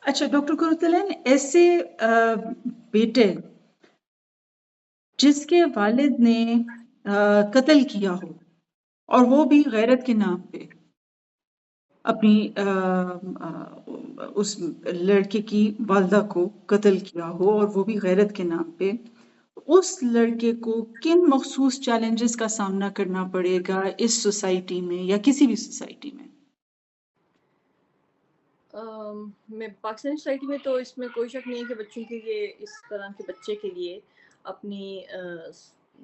اچھا ڈاکٹر کرتلین، ایسے بیٹے جس کے والد نے قتل کیا ہو اور وہ بھی غیرت کے نام پہ اپنی اس لڑکے کی والدہ کو قتل کیا ہو اور وہ بھی غیرت کے نام پہ، اس لڑکے کو کن مخصوص چیلنجز کا سامنا کرنا پڑے گا اس سوسائٹی میں یا کسی بھی سوسائٹی میں؟ میں پاکستانی سوسائٹی میں تو اس میں کوئی شک نہیں ہے کہ بچوں کے لیے، اس طرح کے بچے کے لیے اپنی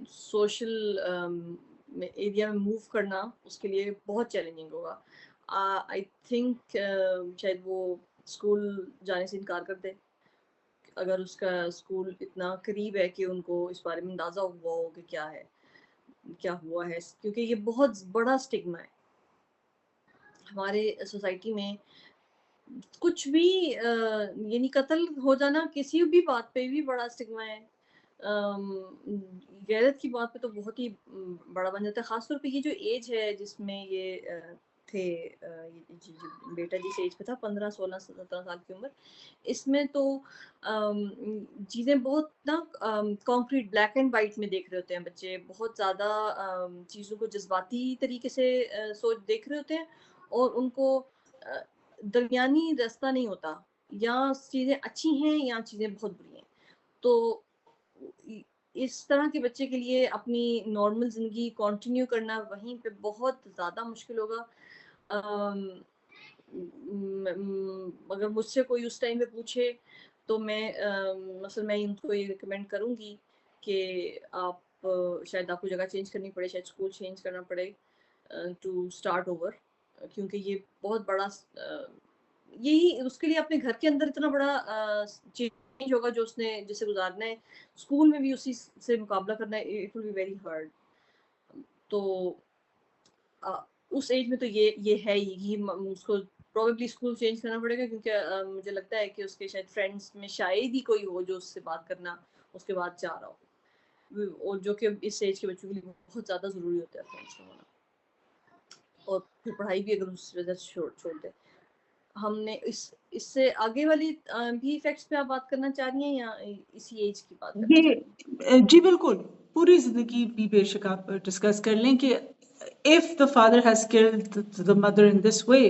سوشل ایریا میں موو کرنا اس کے لیے بہت چیلنجنگ ہوگا. آئی تھنک شاید وہ اسکول جانے سے انکار کر دے اگر اس کا اسکول اتنا قریب ہے کہ ان کو اس بارے میں اندازہ ہوا ہو کہ کیا ہے، کیا ہوا ہے، کیونکہ یہ بہت بڑا اسٹگما ہے ہمارے سوسائٹی میں. کچھ بھی یعنی قتل ہو جانا کسی بھی بات پہ بھی بڑا اسٹگما ہے. غیرت کی بات پہ تو بہت ہی بڑا بن جاتا ہے، خاص طور پہ یہ جو ایج ہے جس میں یہ تھے، جو بیٹا جس ایج پہ تھا 15 16 17 سال کی عمر، اس میں تو چیزیں بہت نا کانکریٹ بلیک اینڈ وائٹ میں دیکھ رہے ہوتے ہیں بچے، بہت زیادہ چیزوں کو جذباتی طریقے سے سوچ دیکھ رہے ہوتے ہیں، اور ان کو درمیانی راستہ نہیں ہوتا، یا چیزیں اچھی ہیں یا چیزیں بہت بری ہیں. تو اس طرح کے بچے کے لیے اپنی نارمل زندگی کنٹینیو کرنا وہیں پہ بہت زیادہ مشکل ہوگا. اگر مجھ سے کوئی اس ٹائم پہ پوچھے تو میں مثلا میں ان کو یہ ریکمینڈ کروں گی کہ آپ شاید آپ کو جگہ چینج کرنی پڑے، شاید اسکول چینج کرنا پڑے ٹو اسٹارٹ اوور، کیونکہ یہ بہت بڑا یہی اس کے لیے اپنے گھر کے اندر اتنا بڑا چینج ہوگا جو اس نے جسے گزارنا ہے، اسکول میں بھی اسی سے مقابلہ کرنا ہے، it will be very hard. تو اس ایج میں تو یہ ہے ہی اس کو پروبیبلی اسکول چینج کرنا پڑے گا، کیونکہ مجھے لگتا ہے کہ اس کے شاید فرینڈس میں شاید ہی کوئی ہو جو اس سے بات کرنا اس کے بعد چاہ رہا ہو، اور جو کہ اس ایج کے بچوں کے لیے بہت زیادہ ضروری ہوتا ہے فرینڈس کا ہونا. اور پھر پڑھائی بھی اگر اس وجہ سے چھوڑ دے. ہم نے اس سے آگے والی بھی ایفیکٹس پہ آپ بات کرنا چاہ رہی ہیں یا اسی ایج کی بات کرنا چاہ رہی ہیں؟ یہ جی بالکل، پوری زندگی بھی بے شک آپ ڈسکس کر لیں کہ if the father has killed the mother in this way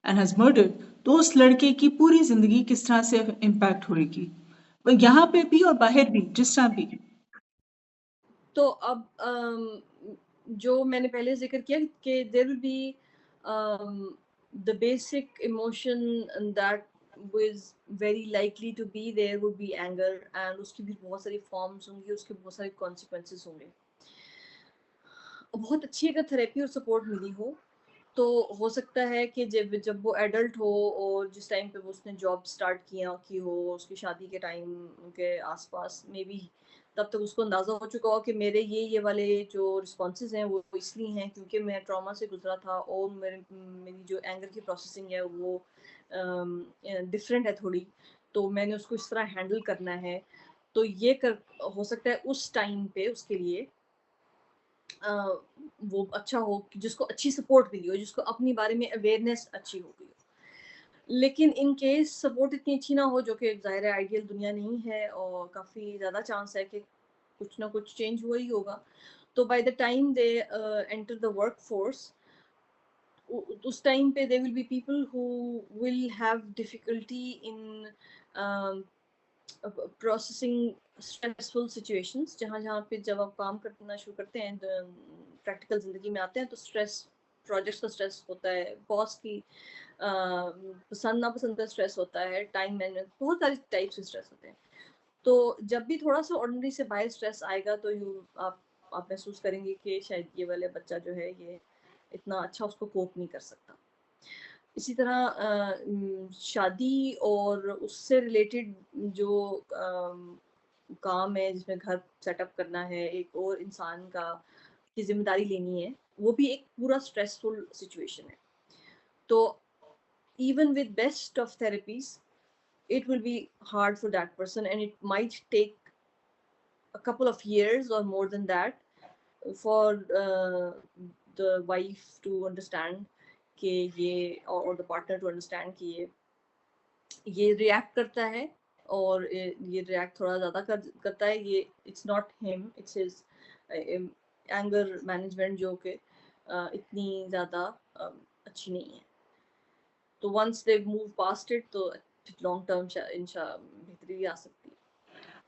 and has murdered، تو اس لڑکے کی پوری زندگی کس طرح سے امپیکٹ ہوئے گی، یہاں پہ بھی اور باہر بھی جس طرح بھی. تو اب جو میں نے پہلے ذکر کیا کہ there will be the basic emotion that was very likely to be there would be anger, and اس کی بھی بہت ساری فارمز ہوں گی، اس کے بہت سارے consequences ہوں گے. بہت اچھی اگر تھراپی اور سپورٹ ملی ہو تو ہو سکتا ہے کہ جب وہ ایڈلٹ ہو اور جس ٹائم پہ وہ اس نے جاب اسٹارٹ کی ہو، اس کی شادی کے ٹائم کے آس پاس میں بھی، تب تک اس کو اندازہ ہو چکا ہو کہ میرے یہ والے جو رسپانسز ہیں وہ اس لیے ہیں کیونکہ میں ٹراما سے گزرا تھا، اور میری جو اینگر کی پروسیسنگ ہے وہ ڈفرینٹ ہے تھوڑی، تو میں نے اس کو اس طرح ہینڈل کرنا ہے. تو یہ ہو سکتا ہے اس ٹائم پہ اس کے لیے وہ اچھا ہو، جس کو اچھی سپورٹ ملی ہو، جس کو اپنی بارے میں اویئرنیس اچھی ہو گئی ہو. لیکن ان کیس سپورٹ اتنی اچھی نہ ہو، جو کہ ظاہر ہے آئیڈیل دنیا نہیں ہے اور کافی زیادہ چانس ہے کہ کچھ نہ کچھ چینج ہوا ہی ہوگا، تو by the time they enter the work force, اس ٹائم پہ they will be people who will have difficulty in processing stressful situations. جہاں پہ جب آپ کام کرنا شروع کرتے ہیں، پریکٹیکل زندگی میں آتے ہیں، تو اسٹریس، پروجیکٹس کا اسٹریس ہوتا ہے، باس کی پسند ناپسند کا اسٹریس ہوتا ہے، ٹائم مینجمنٹ، بہت ساری ٹائپ سے اسٹریس ہوتے ہیں. تو جب بھی تھوڑا سا آرڈنری سے باہر اسٹریس آئے گا تو آپ محسوس کریں گے کہ شاید یہ والا بچہ جو ہے یہ اتنا اچھا اس کو کوپ نہیں کر سکتا. اسی طرح شادی اور اس سے ریلیٹڈ جو کام ہے جس میں گھر سیٹ اپ کرنا ہے، ایک اور انسان کی ذمہ داری لینی ہے، وہ بھی ایک پورا اسٹریسفل سچویشن ہے. تو even with best of therapies, it will be hard for that person, and it might take a couple of years or more than that for the wife to understand کہ یہ or the partner to understand کہ یہ یہ react کرتا ہے اور یہ react تھوڑا زیادہ کرتا ہے. یہ it's not him, it's his anger management جو کہ اتنی زیادہ اچھی نہیں ہے. تو once they move past it تو لانگ ٹرم انشاء بہتری بھی آ سکتی ہے.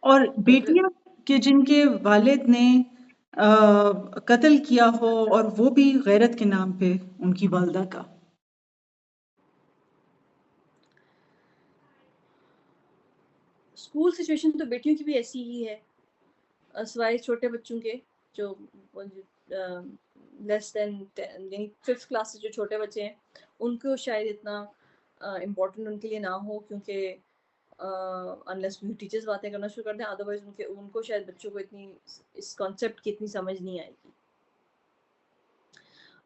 اور بٹ بیٹیاں کہ جن کے والد نے قتل کیا ہو اور وہ بھی غیرت کے نام پہ ان کی والدہ کا. اسکول سچویشن تو بیٹیوں کی بھی ایسی ہی ہے, سوائے چھوٹے بچوں کے جو لیس دین یعنی 5th کلاس سے جو چھوٹے بچے ہیں ان کو شاید اتنا امپورٹنٹ ان کے لیے نہ ہو, کیونکہ انلیس ٹیچرز باتیں کرنا شروع کر دیں, ادروائز ان کو شاید بچوں کو اتنی اس کانسیپٹ کی اتنی سمجھ نہیں آئے گی,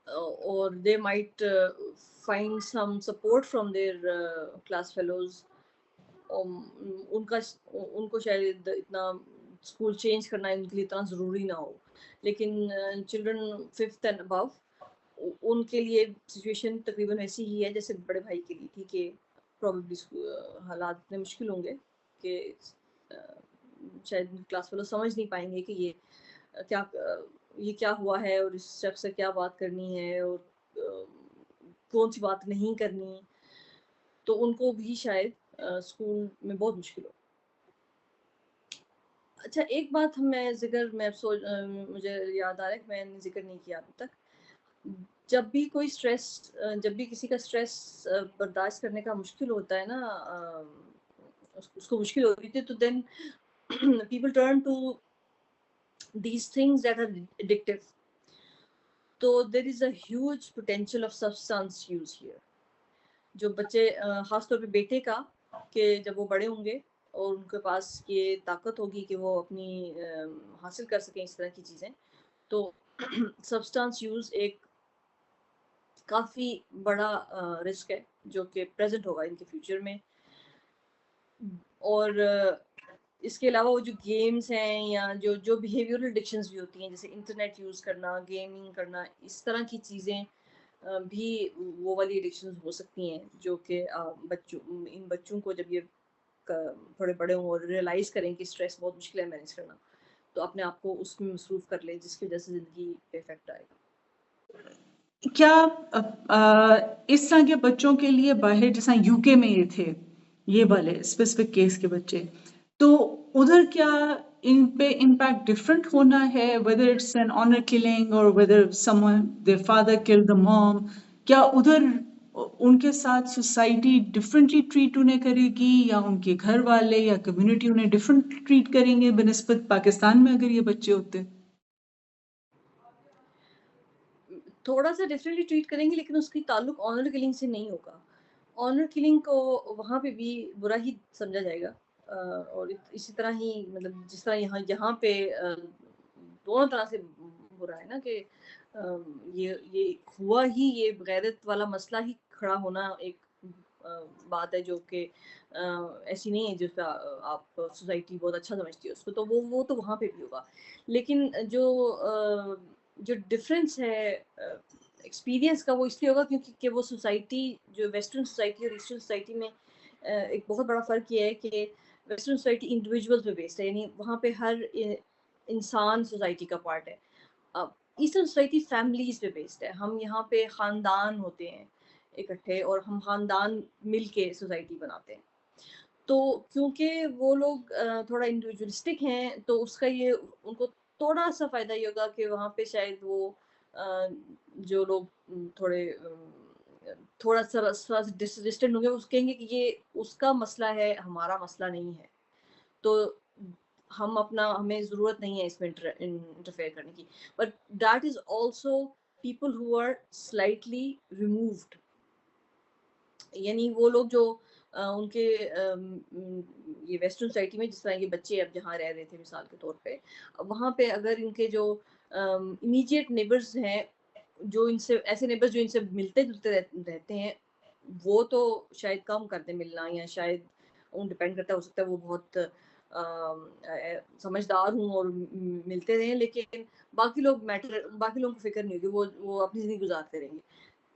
اور they might find some support from their class fellows. ان کو شاید اتنا اسکول چینج کرنا ان کے لیے اتنا ضروری نہ ہو, لیکن چلڈرن 5th اینڈ ابو ان کے لیے سچویشن تقریباً ایسی ہی ہے جیسے بڑے بھائی کے لیے تھی, کہ پروبیبلی حالات اتنے مشکل ہوں گے کہ شاید کلاس فیلو سمجھ نہیں پائیں گے کہ یہ کیا ہوا ہے اور اس شخص سے کیا بات کرنی ہے اور کون سی بات نہیں کرنی, تو ان کو بھی شاید اسکول میں بہت مشکل ہو. اچھا ایک بات میں مجھے یاد آ رہا ہے کہ میں نے ذکر نہیں کیا ابھی تک. جب بھی کوئی اسٹریس, جب بھی کسی کا اسٹریس برداشت کرنے کا مشکل ہوتا ہے نا, اس کو مشکل ہوتی تھی, تو then people turn to these things that are addictive. تو there is a huge potential of substance use here. جو بچے خاص طور پہ بیٹے کا, کہ جب وہ بڑے ہوں گے اور ان کے پاس یہ طاقت ہوگی کہ وہ اپنی حاصل کر سکیں اس طرح کی چیزیں, تو سبسٹانس یوز ایک کافی بڑا رسک ہے جو کہ پریزنٹ ہوگا ان کے فیوچر میں. اور اس کے علاوہ وہ جو گیمز ہیں یا جو بیہیویئرل ایڈکشنز بھی ہوتی ہیں, جیسے انٹرنیٹ یوز کرنا, گیمنگ کرنا, اس طرح کی چیزیں بھی وہ والی ایڈکشنز ہو سکتی ہیں, جو کہ ان بچوں کو جب یہ تھوڑے بڑے ہوں اور ریئلائز کریں کہ اسٹریس بہت مشکل ہے مینیج کرنا, تو اپنے آپ کو اس میں مصروف کر لیں, جس کی وجہ سے زندگی پہ افیکٹ آئے گا. کیا اس طرح کے بچوں کے لیے باہر, جیسا یو کے میں یہ تھے یہ والے اسپیسیفک کیس کے بچے, تو ادھر کیا ان پہ امپیکٹ ڈفرینٹ ہونا ہے, whether it's an honor killing or whether their father killed the mom, کیا ادھر ان کے ساتھ سوسائٹی ڈفرینٹلی ٹریٹ انہیں کرے گی, یا ان کے گھر والے یا کمیونٹی انہیں ڈفرینٹ ٹریٹ کریں گے بنسبت پاکستان میں اگر یہ بچے ہوتے؟ تھوڑا سا ڈفرینٹلی ٹریٹ کریں گے, لیکن اس کی تعلق آنر کلنگ سے نہیں ہوگا. آنر کلنگ کو وہاں پہ بھی برا ہی سمجھا جائے گا, اور اسی طرح ہی مطلب جس طرح یہاں پہ دونوں طرح سے برا ہے نا, کہ یہ ہوا ہی, یہ غیرت والا مسئلہ ہی کھڑا ہونا ایک بات ہے جو کہ ایسی نہیں ہے جس پہ آپ سوسائٹی بہت اچھا سمجھتی ہے اس کو, تو وہ تو وہاں پہ بھی ہوگا. لیکن جو ڈفرینس ہے ایکسپیرینس کا, وہ اس لیے ہوگا کیونکہ وہ سوسائٹی, جو ویسٹرن سوسائٹی اور ایسٹرن سوسائٹی میں ایک بہت بڑا فرق یہ ہے کہ ویسٹرن سوسائٹی انڈیویجول پہ بیسڈ ہے, یعنی وہاں پہ ہر انسان سوسائٹی کا پارٹ ہے. ایسٹرن سوسائٹی فیملیز پہ بیسڈ ہے. ہم یہاں پہ خاندان ہوتے ہیں اکٹھے, اور ہم خاندان مل کے سوسائٹی بناتے ہیں. تو کیونکہ وہ لوگ تھوڑا انڈیویجولسٹک ہیں, تو اس کا یہ ان کو تھوڑا سا فائدہ یہ ہوگا کہ وہاں پہ شاید وہ جو لوگ تھوڑا سا ڈسٹنٹ ہوں گے, اس کہیں گے کہ یہ اس کا مسئلہ ہے, ہمارا مسئلہ نہیں ہے, تو ہمیں ضرورت نہیں ہے اس میں انٹرفیئر کرنے کی. But that is also people who are slightly removed, یعنی وہ لوگ جو ان کے یہ ویسٹرن سوسائٹی میں, جس طرح یہ بچے اب جہاں رہ رہے تھے مثال کے طور پہ, وہاں پہ اگر ان کے جو امیڈیٹ نیبرز ہیں, جو ان سے ایسے نیبرز جو ان سے ملتے جلتے رہتے ہیں, وہ تو شاید کم کر دیں ملنا, یا شاید ان ڈپینڈ کرتا ہے, ہو سکتا ہے وہ بہت سمجھدار ہوں اور ملتے رہیں, لیکن باقی لوگوں کو فکر نہیں ہوگی, وہ اپنی زندگی گزارتے رہیں گے.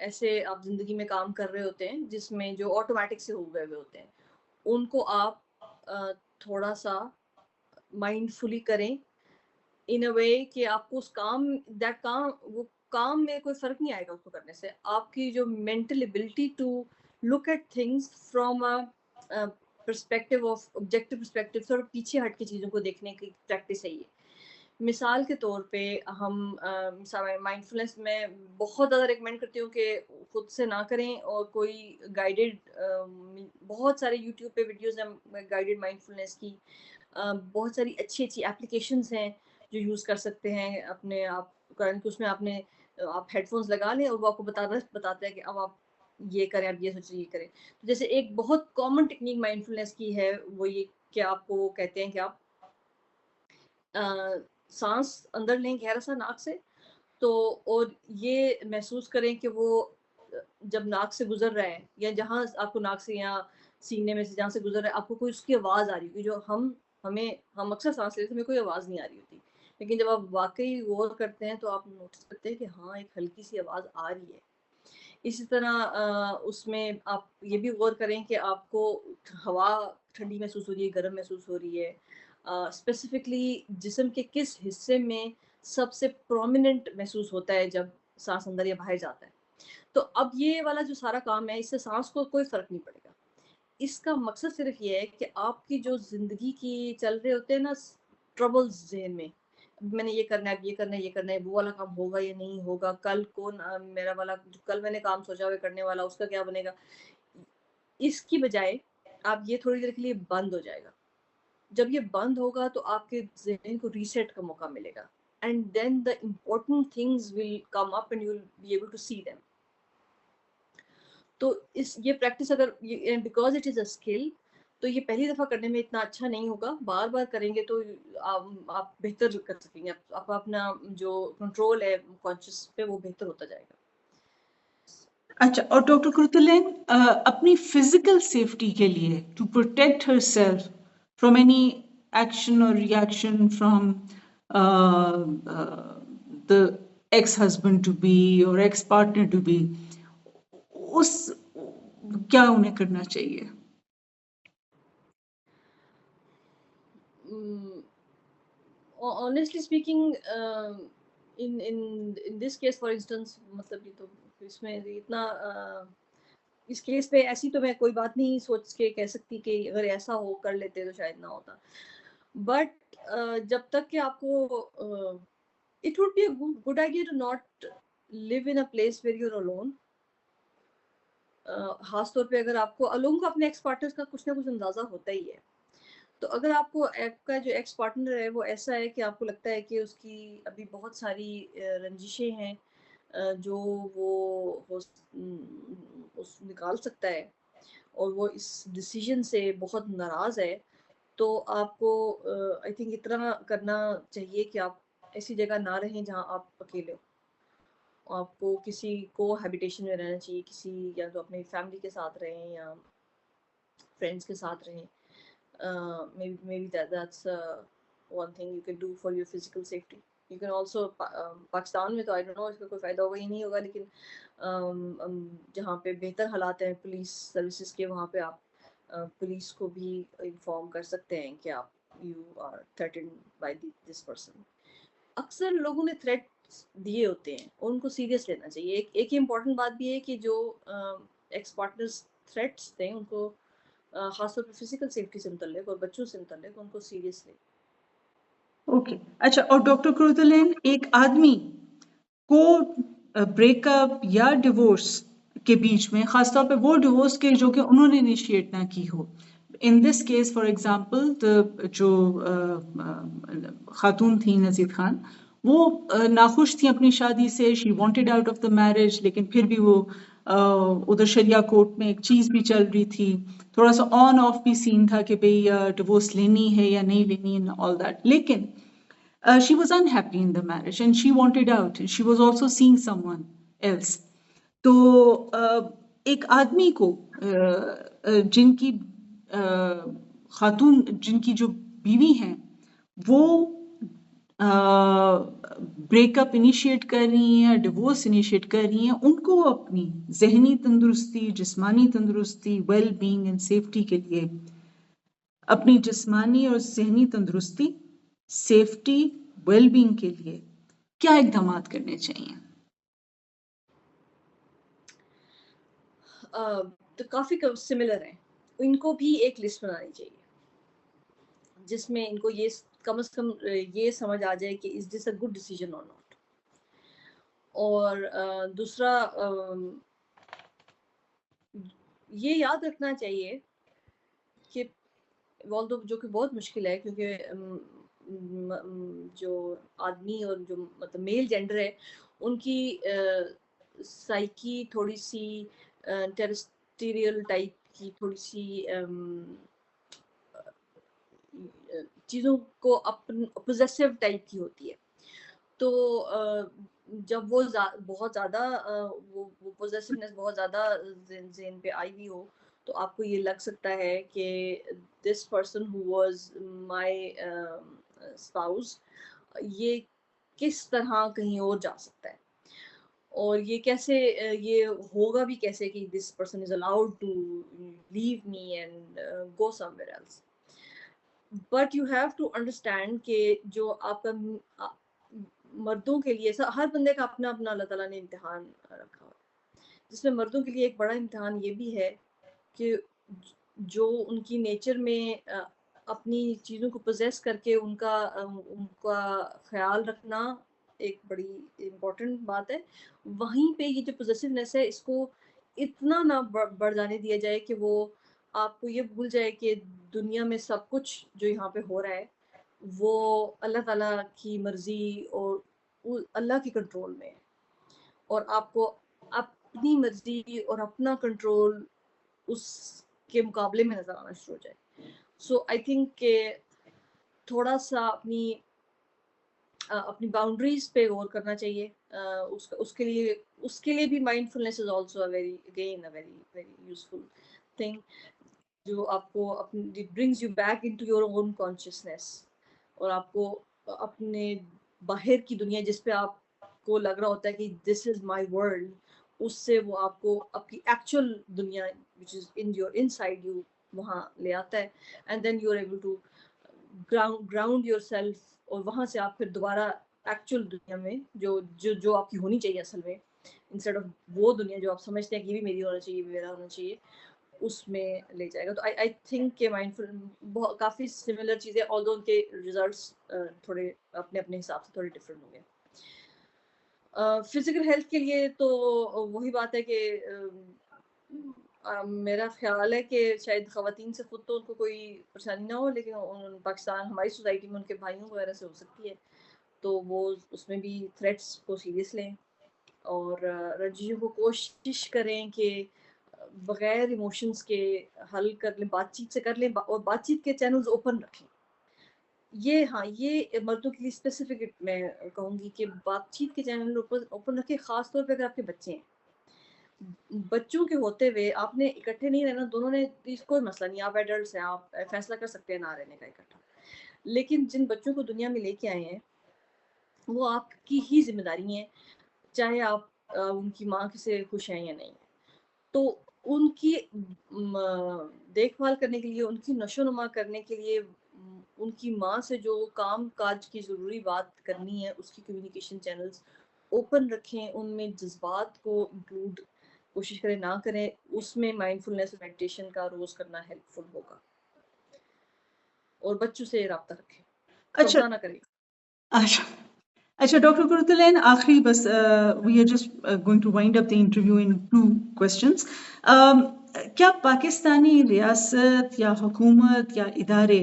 ایسے آپ زندگی میں کام کر رہے ہوتے ہیں جس میں جو آٹومیٹک سے ہوئے ہوتے ہیں ان کو آپ تھوڑا سا مائنڈ فلی کریں ان اے وے کہ آپ کو اس کام وہ کام میں کوئی فرق نہیں آئے گا اس کو کرنے سے. آپ کی جو mental ability to look at things from perspective of objective perspective تھوڑا پیچھے ہٹ کے چیزوں کو دیکھنے کی پریکٹس ہے یہ. مثال کے طور پہ ہم مائنڈ فلنس میں بہت زیادہ ریکمینڈ کرتی ہوں کہ خود سے نہ کریں اور کوئی گائیڈیڈ بہت سارے یوٹیوب پہ ویڈیوز ہیں گائیڈیڈ مائنڈ فلنس کی, بہت ساری اچھی اچھی اپلیکیشنز ہیں جو یوز کر سکتے ہیں اپنے آپ. اس میں آپ ہیڈ فونس لگا لیں اور وہ آپ کو بتاتا ہے کہ اب آپ یہ کریں, اب یہ سوچیں, یہ کریں. جیسے ایک بہت کامن ٹیکنیک مائنڈ فلنس کی ہے وہ یہ کہ آپ کو وہ کہتے ہیں کہ آپ سانس اندر لیں گہرا سا ناک سے, تو اور یہ محسوس کریں کہ وہ جب ناک سے گزر رہا ہے یا جہاں آپ کو ناک سے یا سینے میں سے جہاں سے گزر رہا ہے آپ کو کوئی اس کی آواز آ رہی ہوگی. جو ہم اکثر سانس لیتے ہیں ہمیں کوئی آواز نہیں آ رہی ہوتی, لیکن جب آپ واقعی غور کرتے ہیں تو آپ نوٹس کرتے ہیں کہ ہاں ایک ہلکی سی آواز آ رہی ہے. اسی طرح اس میں آپ یہ بھی غور کریں کہ آپ کو ہوا ٹھنڈی محسوس ہو رہی ہے, گرم محسوس ہو رہی ہے, اسپیسیفکلی جسم کے کس حصے میں سب سے پرومیننٹ محسوس ہوتا ہے جب سانس اندر یا باہر جاتا ہے. تو اب یہ والا جو سارا کام ہے اس سے سانس کو کوئی فرق نہیں پڑے گا. اس کا مقصد صرف یہ ہے کہ آپ کی جو زندگی کی چل رہے ہوتے ہیں نا ٹربلز ذہن میں نے یہ کرنا ہے, اب یہ کرنا ہے, یہ کرنا ہے, وہ والا کام ہوگا یا نہیں ہوگا, کل کون میرا والا کل میں نے کام سوچا ہوا کرنے والا اس کا کیا بنے گا, اس کی بجائے آپ یہ تھوڑی دیر کے لیے بند ہو جائے گا. جب یہ بند ہوگا تو آپ کے ذہن کو ریسیٹ کا موقع ملے گا, and then the important things will come up and you will be able to see them. تو یہ پریکٹس اگر because it is a skill تو یہ پہلی دفعہ کرنے میں اتنا اچھا نہیں ہوگا, بار بار کریں گے تو آپ بہتر کر سکیں گے. آپ اپنا جو کنٹرول ہے کانشیس پہ وہ بہتر ہوتا جائے گا. اچھا, اور ڈاکٹر کرتلین اپنی فزیکل سیفٹی کے لیے to protect herself from any action اور reaction from the ex husband to be اور ایکس پارٹنر ٹو بی, اس کیا انہیں کرنا چاہیے؟ Honestly speaking, in this case for instance, مطلب یہ تو اس میں اتنا اس کیس پہ ایسی تو میں کوئی بات نہیں سوچ کے کہہ سکتی کہ اگر ایسا ہو کر لیتے تو شاید نہ ہوتا. بٹ جب تک کہ آپ کو it would be a good idea to not live in a place where you're alone. خاص طور پہ اگر آپ کو اپنے ایکس پارٹنر کا کچھ نہ کچھ اندازہ ہوتا ہی ہے, تو اگر آپ کا جو ایکس پارٹنر ہے وہ ایسا ہے کہ آپ کو لگتا ہے کہ اس کی ابھی بہت ساری رنجشیں ہیں جو وہ نکال سکتا ہے اور وہ اس ڈیسیژن سے بہت ناراض ہے, تو آپ کو آئی تھنک اتنا کرنا چاہیے کہ آپ ایسی جگہ نہ رہیں جہاں آپ اکیلے ہو. آپ کو کسی کو ہیبیٹیشن میں رہنا چاہیے, کسی یا تو اپنی فیملی کے ساتھ رہیں یا فرینڈس کے ساتھ رہیں. Maybe that's one thing you can do for your physical safety. You can also Pakistan میں تو I don't know اس کا کوئی فائدہ ہوگا ہی نہیں ہوگا, لیکن جہاں پہ بہتر حالات ہیں پولیس سروسز کے, وہاں پہ آپ پولیس کو بھی انفارم کر سکتے ہیں کہ آپ you are threatened by this person. اکثر لوگوں نے تھریٹ دیے ہوتے ہیں اور ان کو سیریس لینا چاہیے. ایک امپورٹنٹ بات بھی ہے کہ جو ایکس پارٹنرز تھریٹس دیں ان کو خاص طور پہ فزیکل سیفٹی سے متعلق اور بچوں سے متعلق ان کو سیریس لیں. اوکے, اچھا, اور ڈاکٹر کرتلین ایک آدمی کو بریک اپ یا ڈیورس کے بیچ میں, خاص طور پہ وہ ڈیورس کے جو کہ انہوں نے انیشیٹ نہ کی ہو, ان دس کیس فار ایگزامپل جو خاتون تھیں نذیر خان, وہ ناخوش تھیں اپنی شادی سے, she wanted out of the marriage, لیکن پھر بھی وہ ادھر شریعہ کورٹ میں ایک چیز بھی چل رہی تھی, تھوڑا سا آن آف بھی سین تھا کہ بھئی ڈیورس لینی ہے یا نہیں لینی اینڈ آل دیٹ, لیکن she was unhappy in the marriage and she wanted out. She was also seeing someone else. تو ایک آدمی کو جن کی خاتون, جن کی جو بیوی ہیں, وہ بریک اپ انیشیٹ کر رہی ہیں، ڈیورس انیشیٹ کر رہی ہیں، ان کو اپنی ذہنی تندرستی، جسمانی تندرستی، ویل بینگ اینڈ سیفٹی کے لیے، اپنی جسمانی اور ذہنی تندرستی، سیفٹی، ویل بینگ کے لیے کیا اقدامات کرنے چاہیے؟ تو کافی سملر ہیں. ان کو بھی ایک لسٹ بنانی چاہیے جس میں ان کو یہ کم از کم یہ سمجھ آ جائے کہ از دس اے گڈ ڈیسیجن اور ناٹ. اور دوسرا یہ یاد رکھنا چاہیے کہ جو کہ بہت مشکل ہے، کیونکہ جو آدمی اور جو مطلب میل جینڈر ہے ان کی سائیکی تھوڑی سی ٹیرسٹیریل ٹائپ کی، تھوڑی سی چیزوں کو پوزیسو ٹائپ کی ہوتی ہے. تو جب وہ بہت زیادہ وہ پوزیسونیس بہت زیادہ ذہن پہ آئی ہوئی ہو تو آپ کو یہ لگ سکتا ہے کہ this person who was my spouse یہ کس طرح کہیں اور جا سکتا ہے، اور یہ کیسے یہ ہوگا بھی کیسے کہ this person is allowed to leave me and go somewhere else. But you have to understand کہ جو آپ کا مردوں کے لیے ہر بندے کا اپنا اپنا اللہ تعالیٰ نے امتحان رکھا ہوا ہے، جس میں مردوں کے لیے ایک بڑا امتحان یہ بھی ہے کہ جو ان کی نیچر میں اپنی چیزوں کو پوزیس کر کے ان کا خیال رکھنا ایک بڑی امپورٹنٹ بات ہے. وہیں پہ یہ جو پوزیسونیس ہے اس کو اتنا نہ بڑھ جانے دیا جائے کہ وہ آپ کو یہ بھول جائے کہ دنیا میں سب کچھ جو یہاں پہ ہو رہا ہے وہ اللہ تعالیٰ کی مرضی اور اللہ کی کنٹرول میں ہے، اور آپ کو اپنی مرضی اور اپنا کنٹرول اس کے مقابلے میں نظر آنا شروع ہو جائے. سو آئی تھنک کہ تھوڑا سا اپنی باؤنڈریز پہ غور کرنا چاہیے. اس کے لیے بھی mind فلنس is also very very useful thing جو آپ کو اپنی brings you back into your own consciousness, اور آپ کو اپنے باہر کی دنیا جس پہ آپ کو لگ رہا ہوتا ہے کہ دس از مائی ورلڈ، اس سے وہ آپ کو آپ کی ایکچوئل دنیا which is in your inside you وہاں لے آتا ہے. And then you are able to ground yourself, اور وہاں سے آپ پھر دوبارہ ایکچوئل دنیا میں جو آپ کی ہونی چاہیے اصل میں، انسٹیڈ آف وہ دنیا جو آپ سمجھتے ہیں کہ یہ بھی میری ہونا چاہیے، میرا ہونا چاہیے، اس میں لے جائے گا. تو آئی تھنک کہ مائنڈ فل کافی سملر چیزیں، آلدو ان کے ریزلٹس تھوڑے اپنے حساب سے تھوڑے ڈفرینٹ ہوں گے. فزیکل ہیلتھ کے لیے تو وہی بات ہے کہ میرا خیال ہے کہ شاید خواتین سے خود تو ان کو کوئی پریشانی نہ ہو، لیکن پاکستان ہماری سوسائٹی میں ان کے بھائیوں وغیرہ سے ہو سکتی ہے، تو وہ اس میں بھی تھریٹس کو سیریس لیں اور رنجیوں کو کوشش کریں کہ بغیر ایموشنز کے حل کر لیں، بات چیت سے کر لیں، اور بات چیت کے چینلز اوپن رکھیں. یہ مردوں کے لیے اسپیسیفک میں کہوں گی کہ بات چیت کے چینل اوپن رکھیں، خاص طور پہ اگر آپ کے بچے ہیں. بچوں کے ہوتے ہوئے آپ نے اکٹھے نہیں رہنا، دونوں نے کوئی مسئلہ نہیں، آپ ایڈلٹس ہیں، آپ فیصلہ کر سکتے ہیں نہ رہنے کا اکٹھا. لیکن جن بچوں کو دنیا میں لے کے آئے ہیں وہ آپ کی ہی ذمہ داری ہیں، چاہے آپ ان کی ماں سے خوش ہیں یا نہیں. تو ان کی دیکھ بھال کرنے کے لیے، ان کی نشو نما کرنے کے لیے، ان کی ماں سے جو کام کاج کی ضروری بات کرنی ہے اس کی کمیونیکیشن چینلز اوپن رکھیں، ان میں جذبات کو انکلوڈ کوشش کریں نہ کریں. اس میں مائنڈ فلنس اور میڈیٹیشن کا روز کرنا ہیلپ فل ہوگا، اور بچوں سے رابطہ رکھیں، قبضہ نہ کریں. اچھا ڈاکٹر قرۃ العین، آخری بس we are just going to wind up the interview in 2 questions. کیا پاکستانی ریاست یا حکومت یا ادارے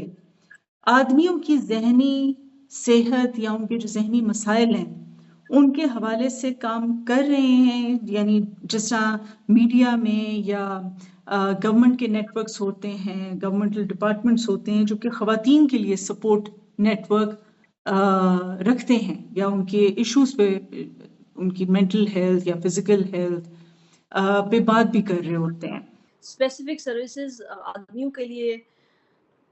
آدمیوں کی ذہنی صحت یا ان کے جو ذہنی مسائل ہیں ان کے حوالے سے کام کر رہے ہیں؟ یعنی جس طرح میڈیا میں یا گورنمنٹ کے نیٹ ورکس ہوتے ہیں، گورنمنٹل ڈپارٹمنٹس ہوتے ہیں جو کہ خواتین کے لیے سپورٹ نیٹ ورک رکھتے ہیں، یا ان کے ایشوز پہ، ان کی مینٹل ہیلتھ یا فزیکل ہیلتھ پہ بات بھی کر رہے ہوتے ہیں. اسپیسیفک سروسز آدمیوں کے لیے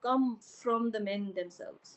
come from the men themselves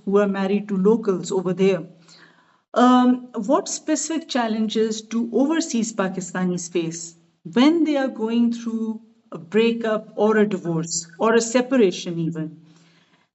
who are married to locals over there, what specific challenges do overseas Pakistanis face when they are going through a breakup or a divorce or a separation even?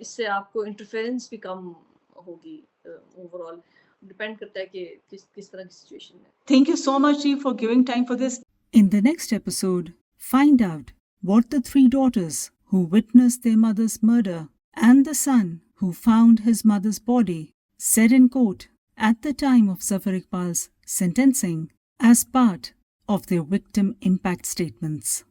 اس سے آپ کو interference بھی کم ہوگی over all depend کرتا ہے کہ کس طرح کی سچویشن ہے. Thank you so much, Ji, for giving time for this. In the next episode, find out what the 3 daughters who witnessed their mother's murder and the son who found his mother's body said in court at the time of Zafar Iqbal's sentencing as part of their victim impact statements.